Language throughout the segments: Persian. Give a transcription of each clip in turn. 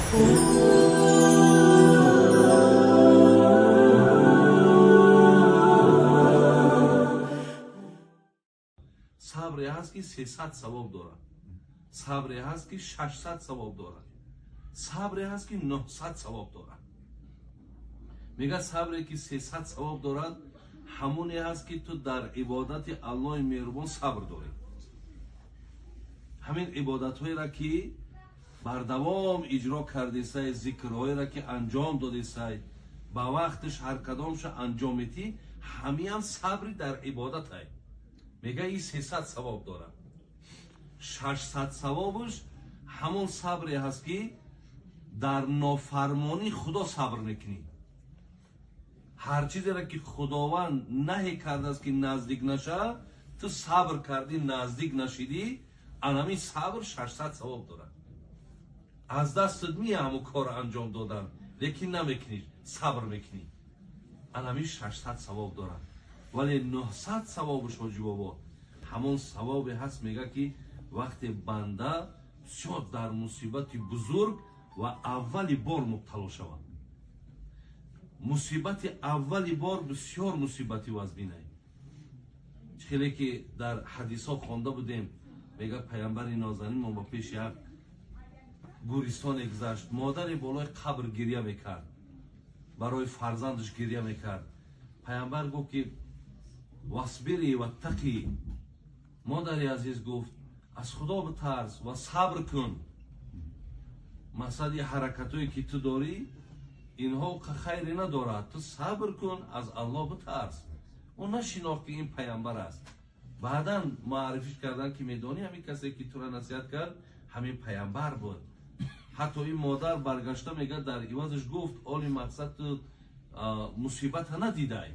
صبری هست که 300 ثواب دارد، صبری هست که 600 ثواب دارد، صبری هست که 900 ثواب دارد. میگه صبری که 300 ثواب دارد همونی هست که تو در عبادت الله مهربان صبر داری. همین عبادت هایی را که بر دوام اجرا کرده سای، ذکرهایی را که انجام داده سای، با وقتش هر کدامش انجام میتی، همین هم صبری در عبادت های. میگه این 300 ثواب داره. 600 ثوابش همون صبری هست که در نافرمانی خدا صبر میکنی. هر چیزی را که خداوند نهی کرده است که نزدیک نشه، تو صبر کردی نزدیک نشیدی، انمی صبر 600 ثواب داره. از دستت میه همون کار انجام دادن، لیکن نمیکنی، صبر میکنی، انمی 600 ثواب داره. ولی 900 ثوابش حاجی بابا همون ثوابی هست. میگه که وقتی بنده شد در مصیبت بزرگ و اولی بار مبتلا شود، مصیبت اولی بار بسیار مصیبتی وزبینه. خیلی که در حدیث ها خوانده بودیم، میگه پیامبر نازنین ما با پیش یک گوریستان گذشت، مادر بالای قبر گریه میکرد، برای فرزندش گریه میکرد. پیامبر گفت که واصبری و تقی، مادری عزیز گفت از خدا بترس و صبر کن. مقصد حرکتایی که تو داری اینها خیری ندارد، تو صبر کن، از الله بترس. اون نشناخت که این پیامبر است. بعدا معرفیش کردن که میدانی همین کسی که تو را نصیحت کرد همین پیامبر بود. حتی این مادر برگشته میگه در عوضش گفت اولی مقصد تو مصیبت ها ندیده ای.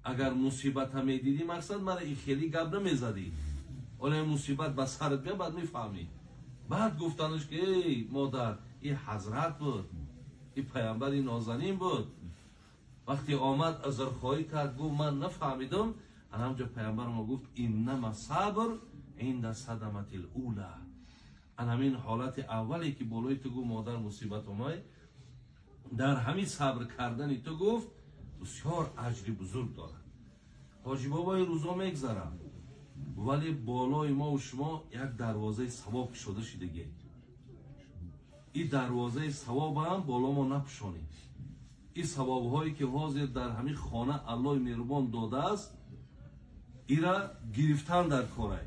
اگر مصیبت ها میدیدی مقصد مرا این خیلی گب نمیزدی، اولی مصیبت به سرت بیا بعد میفهمی. بعد گفتنش که ای مادر این حضرت بود، این پیامبر نازنین بود. وقتی آمد عذرخواهی کرد گفت من نفهمیدم، همونجا پیامبر ما گفت انما صبر عند صدمه الاولی. همین حالت اولی که بالای تو گفت مادر مصیبت اومد، در همین صبر کردن تو گفت بسیار اجری بزرگ دارد. حاجی بابا این روزا میگذره، ولی بالای ما و شما یک دروازه ثواب شده شدگی. این دروازه ثواب هم بالا ما نپشانیم. این ثواب هایی که حاضر در همین خانه الله مهربان داده است، ایرا گرفتن در کاره،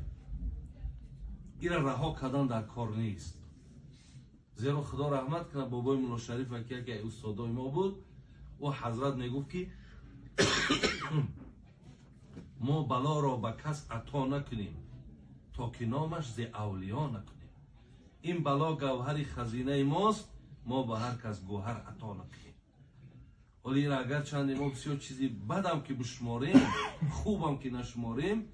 ایرا رها کردن در کار نیست. زیرا خدا رحمت کنه بابای مولا شریف که استادای ما بود، و حضرت میگفت که ما بلا را به کس عطا نکنیم تا که نامش ز اولیا نکنیم. این بلا گوهر خزینه ماست، ما به هر کس گوهر عطا نکنیم. ولی اگر چند ما بسیار چیزی بدم که بشماریم، خوبم که نشماریم،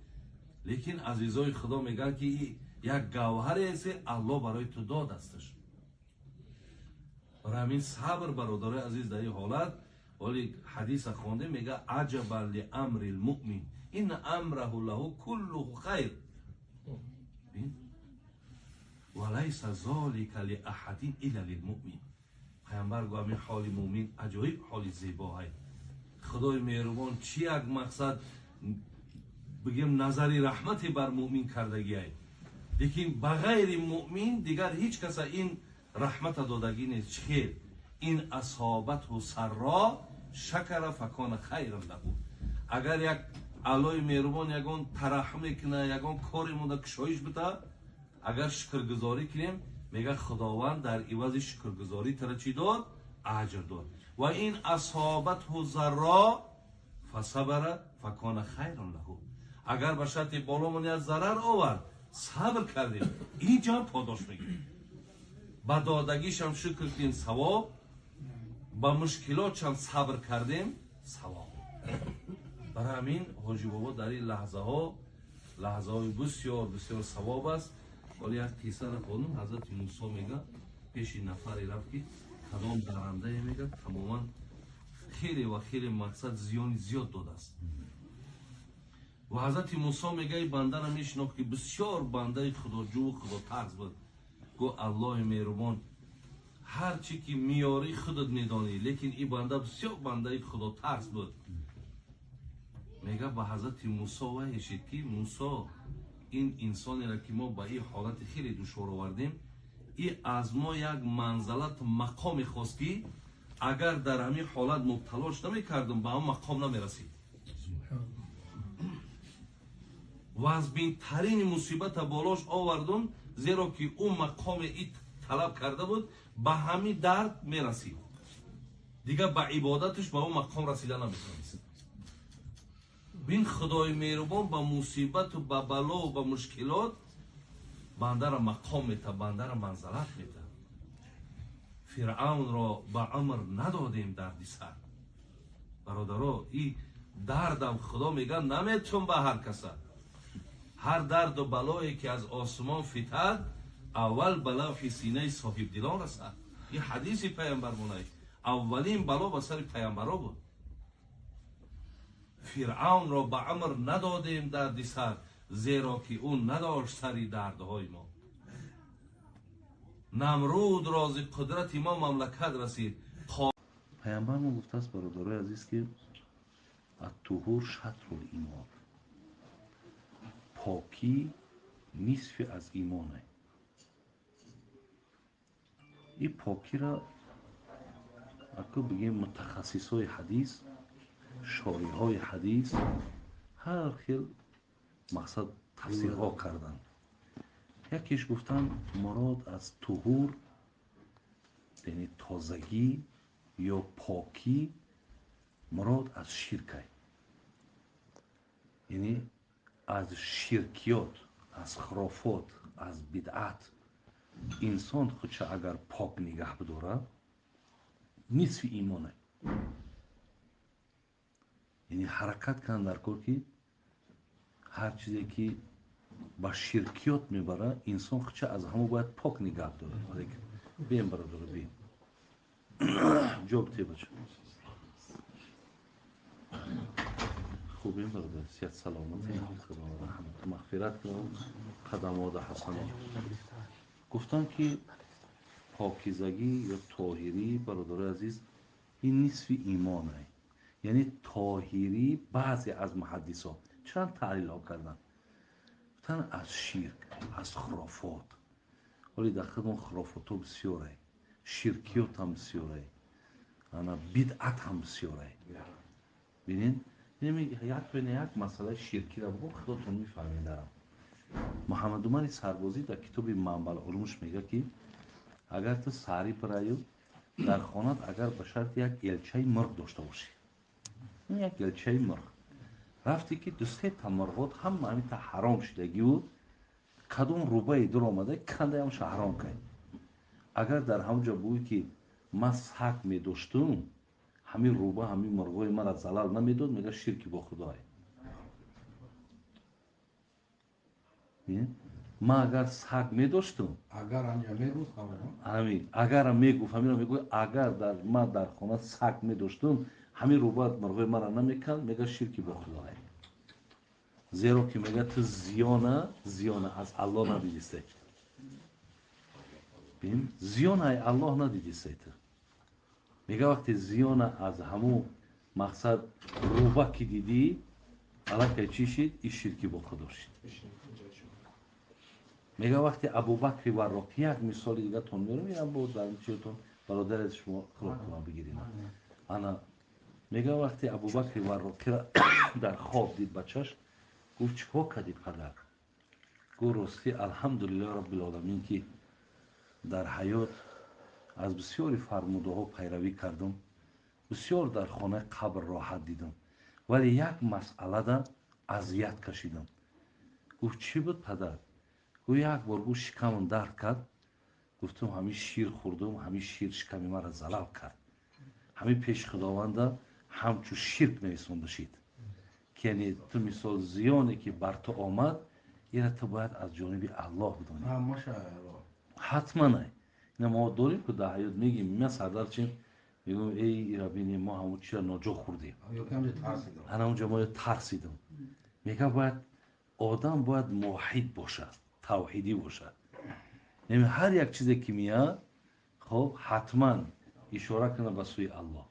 لیکن عزیزای خدا میگن که یک گوهری است الله برای تو داد استش. برای همین صبر برادر عزیز در این حالت. ولی حدیث خوانده میگه عجبا لامر المؤمن ان امره له كله خیر وليس ذلك لاحد الا للمؤمن. پیامبر گفت همین حال مؤمن عجایب حال زیبا است. خدای مهربان چی یک مقصد بگیم نظری رحمت بر مؤمن کردگی است، لیکن بغیر مؤمن دیگر هیچ کس این رحمت دادگی نیست. چه این اصابت و سرا شکر فکان خیر له. اگر یک الله مهربان یگان ترحم کنه، یگان کاری مونده کشایش بده، اگر شکرگزاری کنیم میگه خداوند در عوض شکرگزاری تر چی داد؟ اجر داد. و این اصابت و ضرا فصبر فکان خیر له. اگر به شرط بالامون از ضرر آورد صبر کردیم، اینجا پاداش میگیریم. با دادگیش هم شکر کنیم ثواب، با مشکلات هم صبر کردیم ثواب. برای همین حاجی بابا در این لحظه های بسیار بسیار ثواب است. ولی یک قصه را خوندم، حضرت موسی میگه پیش نفری رفت که کدام درنده میگه تماما خیلی و خیلی مقصد زیانی زیاد داده است. و حضرت موسی میگه بنده را میشناخت که بسیار بنده خدا جو و خدا ترس بود. گو الله مهربان هرچی که میاری خودت میدانی، لیکن این بنده بسیار بنده خدا ترس بود. میگه به حضرت موسی وحی که موسی این انسانی را که ما به این حالت خیلی دشوار آوردیم، این از ما یک منزلت مقام خواست که اگر در همین حالت مبتلاش نمیکردم به اون مقام نمیرسید و از بینترین مصیبت بالاش آوردم، زیرا که اون مقام ای طلب کرده بود به همین درد میرسید، دیگه به عبادتش به اون مقام رسیده نمیتونست. بین خدای مهربان به مصیبت و به بلا و به مشکلات بنده را مقام میده، بنده را منزلت میده. فرعون را به امر ندادیم دردی سر. برادرها این دردم خدا میگه نمیتون به هر کسه. هر درد و بلایی که از آسمان فتد اول بلا فی سینه صاحب دلان رسد. این حدیث پیامبر مونه، اولین بلا به سر پیامبرا بود. فرعون را به امر ندادیم دردی سر، زیرا که اون نداشت سری دردهای ما. نمرود راز قدرت ما مملکت رسید. پیامبر ما گفته است برادرای عزیز که الطهور شطر الایمان، پاکی نصف از ایمانه. این پاکی را اگه بگیم متخصصای حدیث، شارحای حدیث هر خیل مقصد تفسیرها کردن. یکیش گفتن مراد از طهور یعنی تازگی یا پاکی مراد از شرک، یعنی از شرکیات، از خرافات، از بدعت انسان خودش اگر پاک نگه بداره نصف ایمانه. یعنی حرکت کن در کار که هر چیزی که با شرکیات میبره انسان خودش از همه باید پاک نگه داره. بیم برادر بیم جوب تی بچه خوبیم برادر، سیاد سلامتی، خدا رحمت مغفرت کنم قدمات حسنات. گفتم که پاکیزگی یا طاهری برادر عزیز این نصف ایمانه. یعنی طاهری بعضی از محدثان چند تعلیل ها کردن، گفتن از شرک، از خرافات. ولی در خدمت خرافات ها بسیاره، شرکیات هم بسیاره، بدعت هم بسیاره. ببینین یک مسئله شرکی را بگو خودتون میفهمین. دارم محمد عمر سربازی در کتاب منبع علومش میگه که اگر تو ساری برایو در خانت اگر به شرط یک الچه مرغ داشته باشی، یک الچه مرغ رفتی که دو سه تا مرغات هم همین تا حرام شدگی بود، کدوم روبه در آمده کنده همش حرام کرد. اگر در همونجا بگوی که من سگ می داشتم همین روبه همین مرغای مرا زلال نمیداد، میگه شرکی با خدای. من اگر سگ می داشتم اگر هم میگفت همین اگر هم میگفت همین میگوی اگر در من در خانه سگ می داشتم همین روبه مرغای مرا نمیکن، میگه شرکی با خدای. زیرا که میگه تو زیانه از الله ندیدیسته. ببین زیانه الله ندیدیسته تو. میگه وقتی زیانه از همون مقصد روبه که دیدی علاقه چی شد؟ این شرکی با خدا شد. میگه وقتی ابوبکر وراق یک مثال دیگه تون میرم بود در چیتون برادر شما خلق کنم بگیرین. انا میگه وقتی ابوبکر وراق در خواب دید بچهش گفت چیکار کردی پدر؟ گفت راستی الحمدلله رب العالمین که در حیات از بسیاری فرموده ها پیروی کردم، بسیار در خانه قبر راحت دیدم، ولی یک مسئله دا اذیت کشیدم. گفت چی بود پدر؟ گفت یک بار گفت شکمم درد کرد، گفتم همین شیر خوردم، همین شیر شکم مرا زلال کرد، همین پیش خداوند همچون شرک نویسنده شد که یعنی تو مثال زیانی که بر تو آمد این تو باید از جانب الله بدانی. حتما نه. این ما داریم که در حیات میگیم ما سردار چیم میگم ای ربینی ما همون چی را ناجا خوردیم، انا اونجا ما ترسیدم. میگه باید آدم باید موحد باشه، توحیدی باشه. یعنی هر یک چیزی که میاد خب حتما اشاره کنه به سوی الله.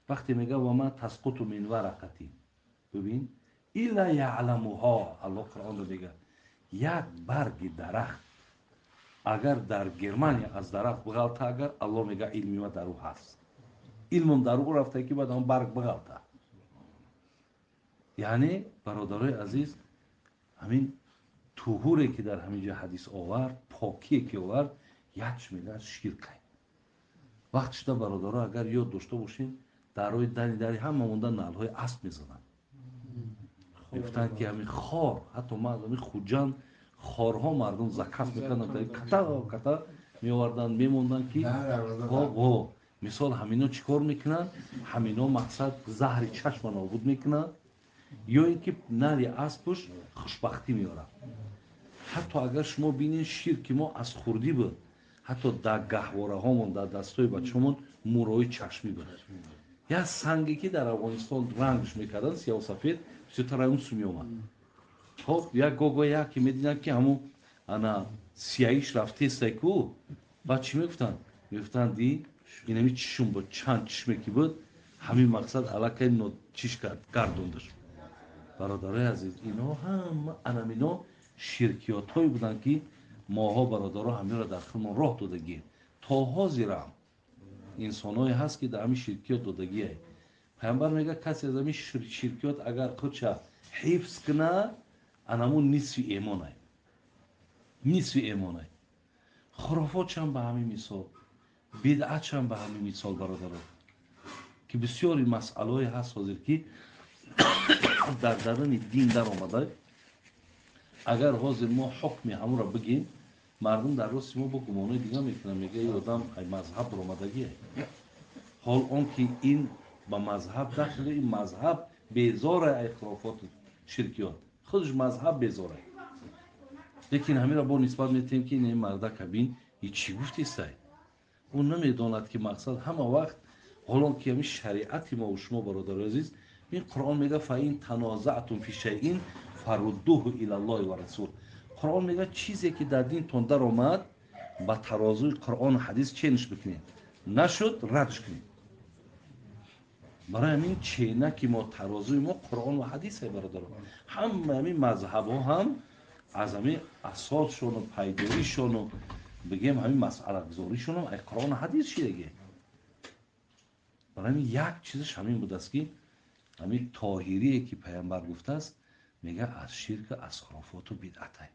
وقتی میگه و ما تسقط من ورقتی، ببین الا یعلمها، الله قرآن رو میگه یک برگ درخت اگر در گرمانی از درخت بغلطه، اگر الله میگه علمی و در او هست، علمم در او رفته که بعد اون برگ بغلطه. یعنی برادرای عزیز، همین طهوری که در همینجا حدیث آورد، پاکی که آورد، یکش میگه شرکه. وقت شده برادرها اگر یاد داشته باشین، درهای دری همه مونده نالهای اسب میزنن، میگفتن که همین خار، حتی همین خوجان خارها مردم زکات میکنن، کتا کتا میآوردن میموندن که مثال همینا چیکار میکنن؟ همینا مقصد زهر چشم نابود میکنن، یا اینکه نری اسبش خوشبختی میاره. حتی اگر شما بینید شیر که ما از خوردی بود، حتی در گهواره هامون، در دستای بچه‌مون مورای چشمی بود. یا سنگی که در افغانستان رنگش میکردن سیاه و سفید، بسیار اون سو میومد. خب یک گوگو یک که میدیدن که همون انا سیاهیش رفته سیکو، بعد چی میگفتن؟ میگفتن دی این همی چشم بود، چند چشمی که بود، همین مقصد علاقه نو چیش کردوندش. برادرای عزیز، اینا هم انامینا شرکیات هایی بودن که ماها برادرها همین را در خلمون راه دادگی. تا حاضر هم انسان هایی هست که در همین شرکیات دادگی هست. پیامبر میگه کسی از همین شرکیات اگر خودش حفظ کنه، انامون نصف ایمان هست، نصف ایمان هست. خرافات هم به همین مثال، بدعت هم به همین مثال برادرها، که بسیاری مسئله های هست حاضر که در درون دین در آمده. اگر حاضر ما حکم همون را بگیم، مردم در راست ما با گمانه دیگه میکنن، میگه این آدم ای مذهب رو آمدگیه. حال اون که این با مذهب داخل این مذهب بیزاره ای خرافات شرکیات، خودش مذهب بیزاره. لیکن همین را با نسبت میتیم که این مرده کبین این چی گفتی سای، اون نمیداند که مقصد همه وقت حالا که همین شریعت ما و شما برادر عزیز، این قرآن میگه فاین تنازعتم فی شیء فردوه الی الله و رسول. قرآن میگه چیزی که در دین تون در آمد، با ترازوی قرآن و حدیث چینش بکنید، نشد ردش کنید. برای همین چینه که ما ترازوی ما قرآن و حدیث برادر، هم همین مذهب ها هم از همین اساسشون و پیداییشون و بگیم همین مسئله گذاریشون هم قرآن و حدیث چیه. برای همین یک چیزش همین بود است که همین طاهریه که پیامبر گفته است، میگه از شرک، از خرافات و بدعت.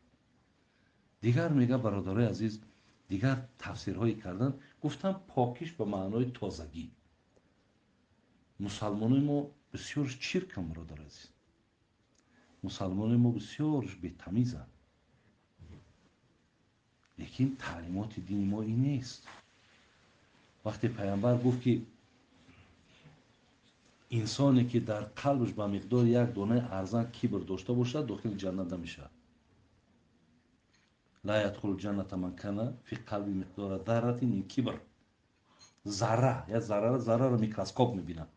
دیگر میگه برادرای عزیز، دیگر تفسیرهایی کردن، گفتن پاکیش به معنای تازگی. مسلمانای ما بسیارش چرکن برادر عزیز، مسلمانای ما بسیارش بی‌تمیزن، لیکن تعلیمات دین ما این نیست. وقتی پیامبر گفت که انسانی که در قلبش به مقدار یک دانه ارزن کبر داشته باشد، داخل جنت نمیشه. لا يدخل الجنة من كان في قلب مقدار ذره من کبر. ذره یا ذره رو میکروسکوپ میبینن،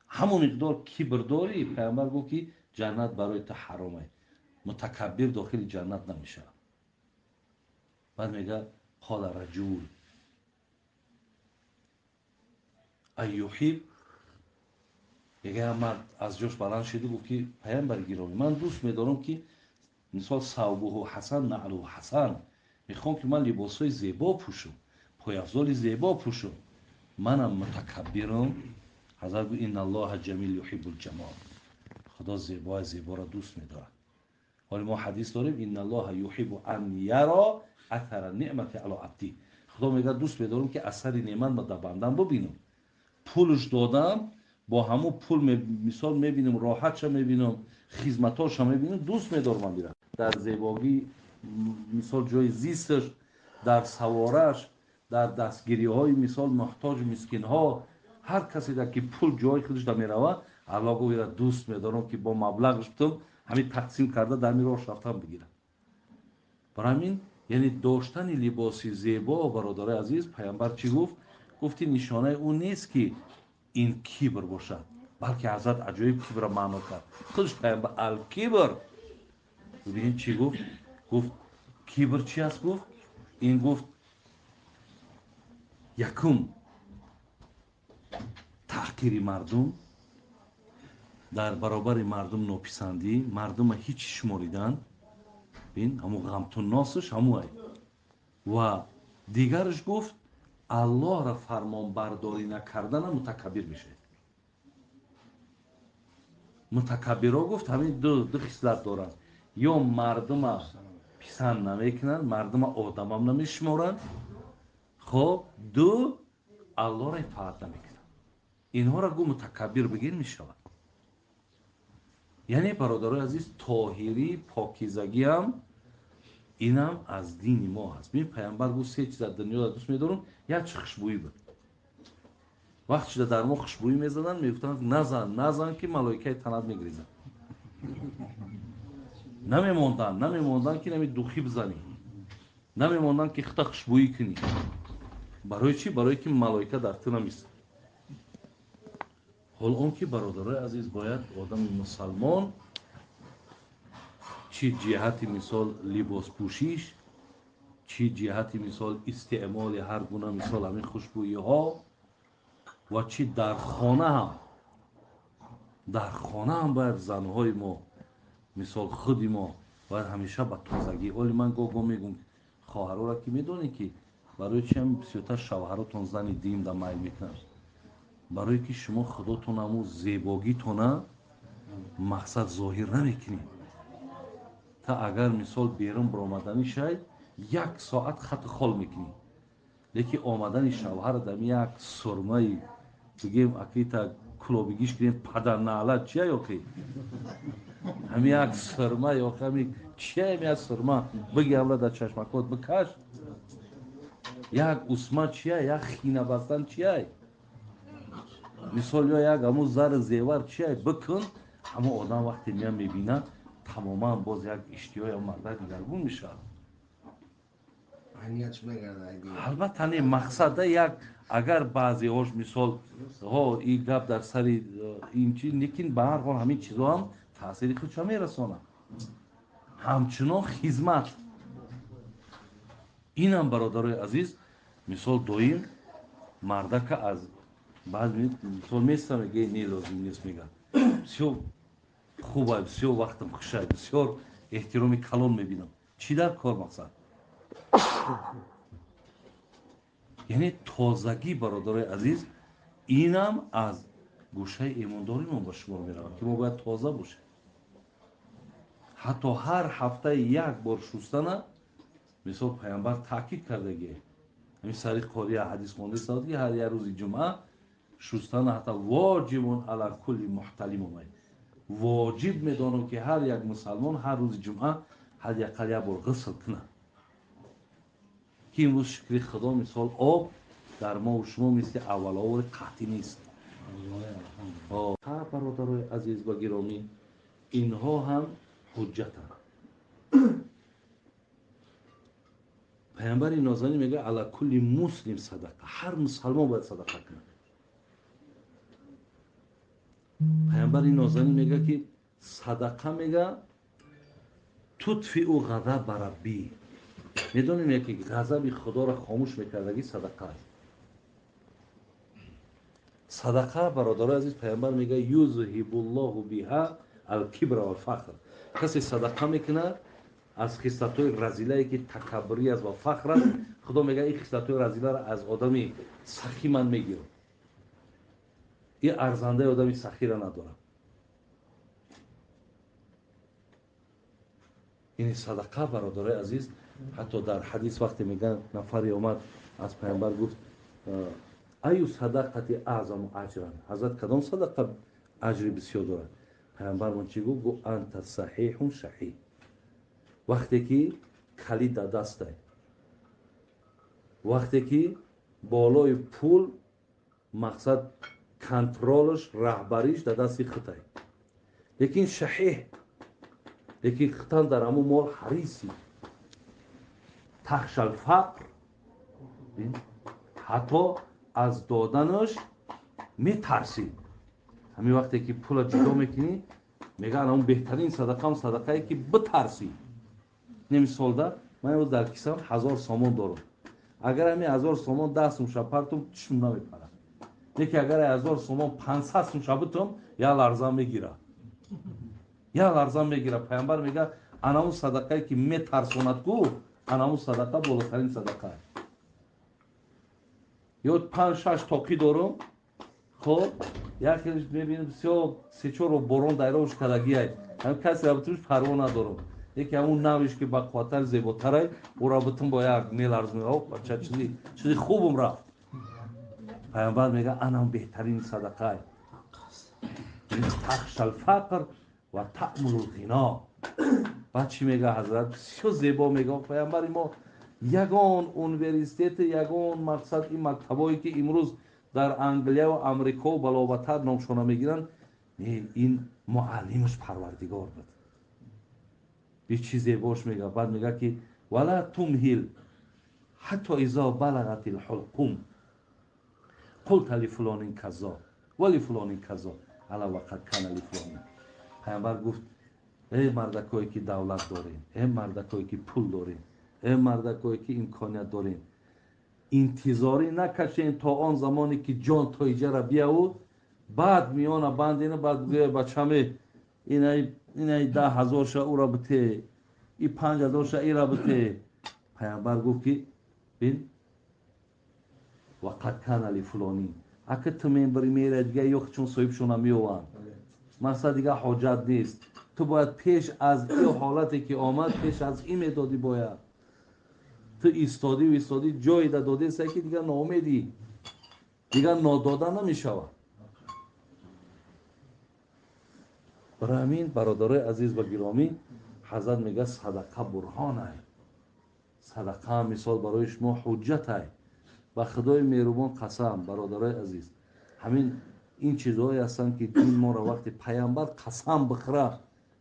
همون مقدار کبر داری، پیامبر گفت که جنت برای تو حرامه، متکبر داخل جنت نمیشه. بعد میگه قال رجل ایحب، میگه مرد از جاش بلند شده گفت که پیامبر گرامی، من دوست میدارم که مثال ثوبه حسن نعله حسن، میخوام که من لباسای زیبا پوشم، پایافزال زیبا پوشم. منم متکبرم. حضرت گفت ان الله جمیل یحب الجمال، خدا زیبا را دوست میداره. ولی ما حدیث داریم ان الله یحب ان یرا اثر نعمت علی عبدی، خدا میگه دوست میدارم که اثر نعمت در بندم ببینم. پولش دادم، با همون پول مثال میبینم راحتش میبینم، خدمتاش میبینم، دوست میدارم میرم در زیبایی، مثال جای زیستش، در سوارش، در دستگیری های مثال محتاج مسکین ها، هر کسی در که پول جای خودش در میروه، الله گویرا دوست میدارم که با مبلغش بتم همین تقسیم کرده در میراش رفتم بگیرم. برای همین یعنی داشتن لباسی زیبا برادر عزیز، پیامبر چی گفت؟ گفتی نشانه اون نیست که این کبر باشد، بلکه حضرت عجایب کبر معنا کرد خودش پیامبر. الکبر، ببینید چی گفت؟ گفت کبر چی است؟ گفت این گفت якум таҳқири мардум, дар баробари мардум нописандӣ, мардума ҳич шуморидан, бин ҳамо ғамтунносиш ҳамуай. Ва дигараш гуфт аллоҳро фармонбардорӣ накардана мутакаббир мешавед. мутакаббиро гуфт ҳамин ду хислат доранд. ё мардума писанд намекунанд, мардума одамам намешуморанд, хоб ду аллоҳро итоат намекунанд. инҳоро гу мутакаббир бигир мешавад. яъне бародарои азиз, тоҳирӣ, покизагиам инам аз дини мо ҳаст. бин паямбар гу се чиз аз дунёда дӯст медорам, як чи хушбӯӣ буд. вақт шуда дар мо хушбӯӣ мезаданд, мегуфтанд назан ки малоикаи танат мегрезанд. намемонданд ки нами духӣ бизанӣ, намемонданд ки хита хушбӯӣ кунӣ. барои чӣ? барое ки малоика дар ту намисад. ҳол он ки бародарои азиз, бояд одами мусалмон чӣ ҷиҳати мисол либоспӯшиш, чӣ ҷиҳати мисол истеъмоли ҳар гуна мисол ҳамин хушбӯиҳо ва чӣ дар хона ҳам бояд занҳои мо мисол худи мо бояд ҳамеша ба тозагӣ. оли ман гоҳ мегӯм хоҳароро ки медонед ки барои чи ҳам бисёртар шавҳаротон зани димда майл мекунанд, барое ки шумо худотон ҳаму зебогитона мақсад зоҳир намекунед. та агар мисол берун биромаданӣ шай 1 соат хату хол мекунед, лекин омадани шавҳар дами як сурмаи бигем акита кулобигиш кунем падарнаъла чия ёки ҳами як сурма ёки ҳами чия ҳами як сурма биги авла дар чашмакот бикаш, як усма чия, як хина бастан чияй, мисол ё як ҳамун зари зевар чияй бикун. ҳама одам вақте меям мебинад тамоман боз як иштиҳои марда дигаргун мешавад. албатта не мақсада як агар баъзеҳош мисол ин гап дар сари ин чи, лекин ба ҳар ҳол ҳамин чизо ҳам таъсири худша мерасонад. ҳамчунон хизмат. инам бародарои азиз, мисол доим мардака аз баъд мисол месам мега не лозим нест, мега бисёр хубай, бисёр вақтам хушай, бисёр эҳтироми калон мебинам. чӣ дар кор мақсад? яъне тозагӣ бародарои азиз, инам аз гӯшаи эмондоримон ба шумор меравад ки мо бояд тоза бошем. ҳатто ҳар ҳафтаи як бор шустана, мисол паямбар таъкид кардагие ҳамин сари қория ҳадис хонда истод ки ҳар як рӯзи ҷумъа шустана ҳатто воҷибун ала кулли муҳталим омад. воҷиб медонам ки ҳар як мусалмон ҳар рӯзи ҷумъа ҳадяқал як бор ғусл кунад. ки имрӯз шукри худо мисол об дар мову шумо мисли авваловори қатъӣ нест. бародарои азиз ва гиромӣ, инҳо ҳам ҳуҷҷатанд. паямбари нозанин мега ала кулли муслим садақа, ҳар мусалмон бояд садақа кунад. паямбари нозанин мега ки садақа мега тутфиу ғазаба раббӣ. медонем яке ғазаби худоро хомӯш мекардагӣ садақа аст. садақа бародарои азиз, паямбар мега юзҳибуллоҳу биҳа алкибра валфахр. касе садақа мекунад аз хислатҳои разилае ки такаббурӣ аст ва фахр аст, худо мега ин хислатҳои разиларо аз одами сахӣ ман мегирам. ин арзандаи одами сахира надорам. ин садақа бародарои азиз, ҳатто дар ҳадис вақте мегӯянд нафаре омад аз паямбар гуфт аю садақати аъзаму аҷран, ҳазрат кадом садақа аҷри бисёр дорад? паямбармон чӣ гуфт? гуфт анта саҳиҳун шаҳиҳ. вақте ки калид дар дастай, вақте ки болои пул мақсад контролш раҳбариш дар дасти хитай, лекин шаҳиҳ, лекин хитан дар ҳамун мол ҳарисӣ тахшал фақр, ҳатто аз доданаш метарсӣ. ҳамин вақте ки пула ҷудо мекунӣ, мегӯянд ҳамун беҳтарин садақаам садақае ки битарсӣ. немисолда ман дар кисам 1000 сомон дорам, اگر همین 1000 سومون 10 سوم شپارتم چشم نمیپره. یکی اگر 1000 سومون 500 سوم شبتم یا لرزه میگیره. یا لرزه میگیره. پیامبر میگه انا اون صدقه که میترسوند کو انا اون صدقه بالاترین صدقه. یا 5 6 توقی دارم. خب یکیش میبینیم 3 4 بارون دایروش کدگیه. هم کسی رابطش پروا ندارم. یکی همون نویش که با قوتر زیباتره او رابطم با یک میلرز میگه بچه چیزی خوبم رفت. پیامبر میگه انا بهترین صدقه تخش الفقر و تأمل الغنا. بعد چی میگه حضرت بسیار زیبا میگه پیامبر ما یگان اونیورسیتت یگان مقصد این مکتبایی که امروز در انگلیا و امریکا و بلاوتر نامشونه میگیرن این معلمش پروردگار بود. یه چیزی باش میگه. بعد میگه که ولا تمهل حتی اذا بلغت الحلقوم قلت لفلان کذا ولی فلان کذا علا وقت کن لفلان. پیامبر گفت ای مردکایی که دولت دارین، ای مردکایی که پول دارین، ای مردکایی که امکانیت دارین، انتظاری نکشین تا آن زمانی که جان تا ایجا بیاود بعد میانه بندینه بعد گویه بچه‌می اینای 10,000 شا او را بته ای 5,000 شا ای را بته. پیامبر گفت که بین وقت کن لفلانی اگه تو بری میره دیگه یک چون صاحبشون میوان مثلا دیگه حاجت نیست. تو باید پیش از این حالتی که آمد پیش از این میدادی. باید تو ایستادی جایی دادی سعی که دیگه ناامیدی دیگه ناداده نمیشود. برای همین برادرای عزیز و گرامی حضرت میگه صدقه برهان است. صدقه مثال برای شما حجت است. و خدای مهربان قسم برادرای عزیز همین این چیزهایی هستند که دین ما را وقتی پیامبر قسم بخوره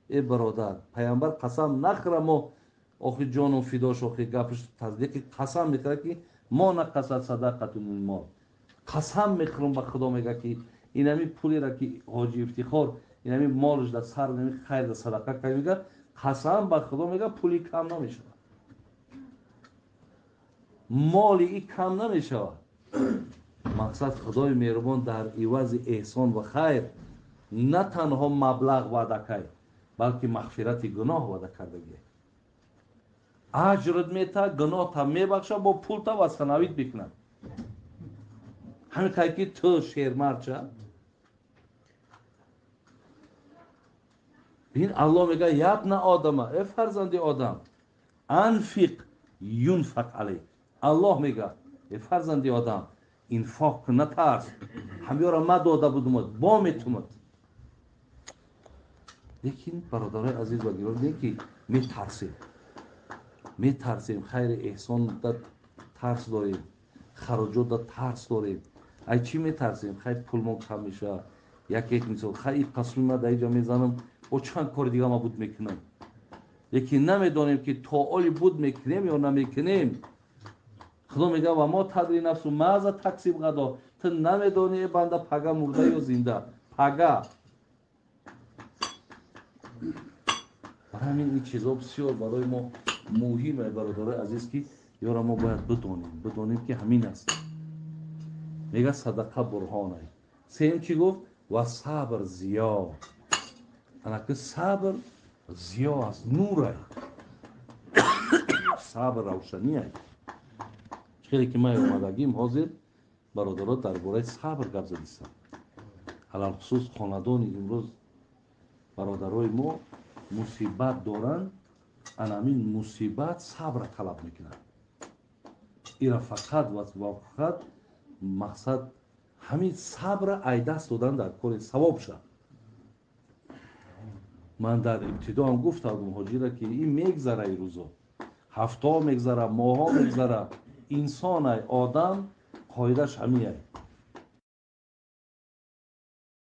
ای برادر پیامبر قسم نخوره ما آخی جان و فداش آخی گپش تصدیق قسم میخوره که ما نقصد صدقه من مال. قسم میخورم به خدا میگه که این همین پولی را که حاجی افتخار این همین مالش در سر نمی خیر در صدقه که میگه قسم به خدا میگه پولی کم نمیشه. مالی ای کم نمیشه. مقصد خدای مهربان در عوض احسان و خیر نه تنها مبلغ وعده کرد بلکه مغفرت گناه وعده کردگی. اجرت میته گناه تا میبخشه با پول تا و سنوید بکنه. همین که تو شیرمرد چه بین الله میگه یبن آدم ای فرزند آدم انفق ينفق علیک. الله میگه ای فرزند آدم انفاق نترس همه را ما داده بودم با میتومد. لیکن برادرای عزیز و گرامی که میترسیم خیر احسان در ترس داریم خراجات در ترس داریم. ای چی میترسیم خیر پول ما کم میشه یک مثال خیر قسم ما در اینجا میزنم و چند کار دیگه ما بود میکنم. لیکن نمیدانیم که تا اولی بود میکنیم یا نمیکنیم. خدا میگه و ما تدری نفس ماذا تکسب غدا. تو نمیدانی بنده پگه مرده یا زنده پگه. برای همین این چیزا بسیار برای ما مهمه برادرای عزیز که یارا ما باید بدونیم که همین است. میگه صدقه برهان است. سیم چی گفت و صبر ضیا. انا که صبر ضیا است نور است. صبر روشنی است. خیلی که ما اومدگیم حاضر برادرها درباره صبر گپ زدیم. علل خصوص خاندان امروز برادرای ما مصیبت دارن همین مصیبت صبر طلب میکنن. ایرا فقط و فقط مقصد همین صبر ایدست دادن در کار ثواب شد. من در ابتدا هم گفتم حاجی را که این میگذره این روزا هفته ها میگذره ماه ها میگذره انسان ای آدم قایدش همیه